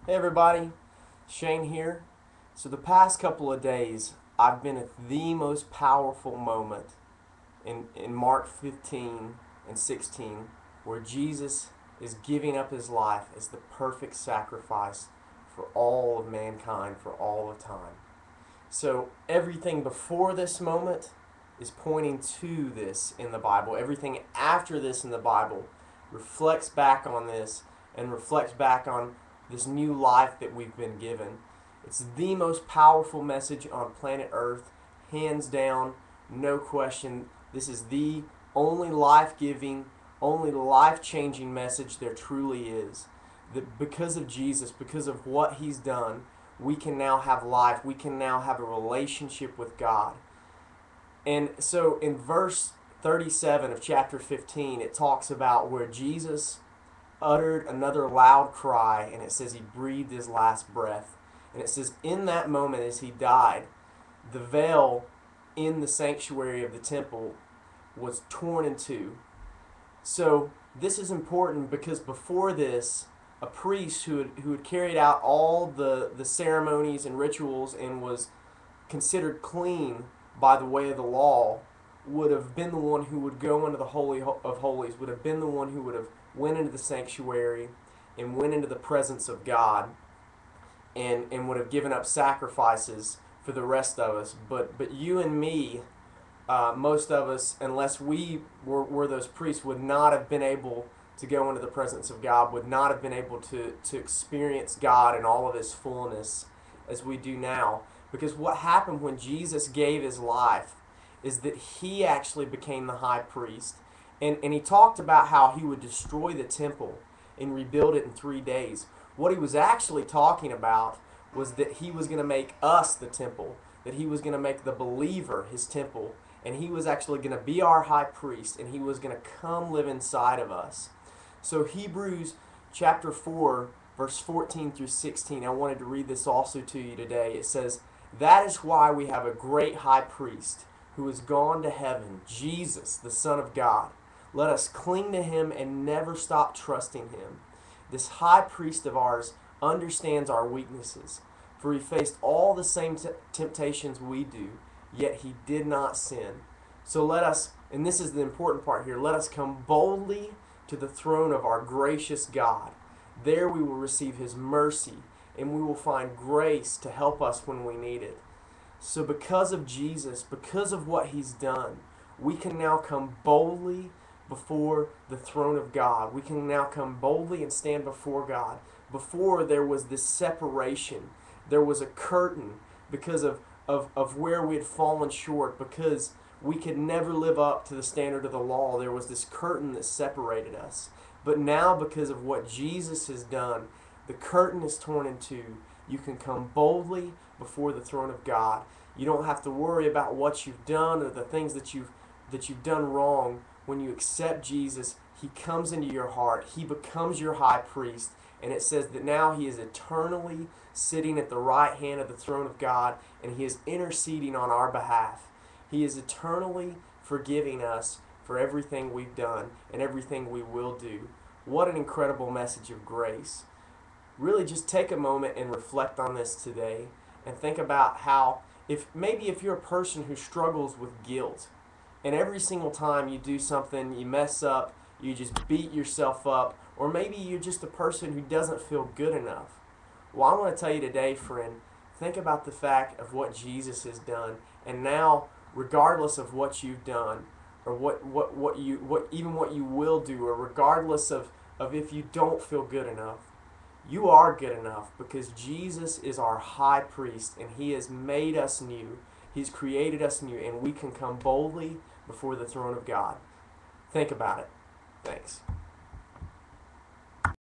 Hey everybody, Shane here. So the past couple of days, I've been at the most powerful moment in Mark 15 and 16 where Jesus is giving up his life as the perfect sacrifice for all of mankind for all of time. So everything before this moment is pointing to this in the Bible. Everything after this in the Bible reflects back on this and reflects back on this new life that we've been given. It's the most powerful message on planet Earth, hands down, no question. This is the only life-giving, only life-changing message there truly is. That because of Jesus, because of what he's done, we can now have life. We can now have a relationship with God. And so in verse 37 of chapter 15, it talks about where Jesus uttered another loud cry, and it says he breathed his last breath. And it says, in that moment as he died, the veil in the sanctuary of the temple was torn in two. So this is important because before this, a priest who had carried out all the ceremonies and rituals and was considered clean by the way of the law would have been the one who would go into the Holy of Holies, would have been the one who would have went into the sanctuary and went into the presence of God and would have given up sacrifices for the rest of us. But you and me, most of us, unless we were those priests, would not have been able to go into the presence of God, would not have been able to experience God in all of his fullness as we do now. Because what happened when Jesus gave his life is that he actually became the high priest. And he talked about how he would destroy the temple and rebuild it in 3 days. What he was actually talking about was that he was going to make us the temple, that he was going to make the believer his temple, and he was actually going to be our high priest, and he was going to come live inside of us. So Hebrews chapter 4, verse 14 through 16, I wanted to read this also to you today. It says, "That is why we have a great high priest who has gone to heaven, Jesus, the Son of God. Let us cling to him and never stop trusting him. This high priest of ours understands our weaknesses, for he faced all the same temptations we do, yet he did not sin. So let us, and this is the important part here, let us come boldly to the throne of our gracious God. There we will receive his mercy, and we will find grace to help us when we need it." So because of Jesus, because of what he's done, we can now come boldly before the throne of God. We can now come boldly and stand before God. Before there was this separation, there was a curtain because of where we had fallen short, because we could never live up to the standard of the law. There was this curtain that separated us. But now, because of what Jesus has done, the curtain is torn in two. You can come boldly before the throne of God. You don't have to worry about what you've done or the things that you've done wrong. When you accept Jesus, he comes into your heart. He becomes your high priest. And it says that now he is eternally sitting at the right hand of the throne of God, and he is interceding on our behalf. He is eternally forgiving us for everything we've done and everything we will do. What an incredible message of grace. Really just take a moment and reflect on this today and think about how if you're a person who struggles with guilt, and every single time you do something, you mess up, you just beat yourself up, or maybe you're just a person who doesn't feel good enough. Well, I want to tell you today, friend, think about the fact of what Jesus has done, and now, regardless of what you've done, or what you will do, or regardless of if you don't feel good enough, you are good enough because Jesus is our high priest and he has made us new. He's created us new, and we can come boldly before the throne of God. Think about it. Thanks.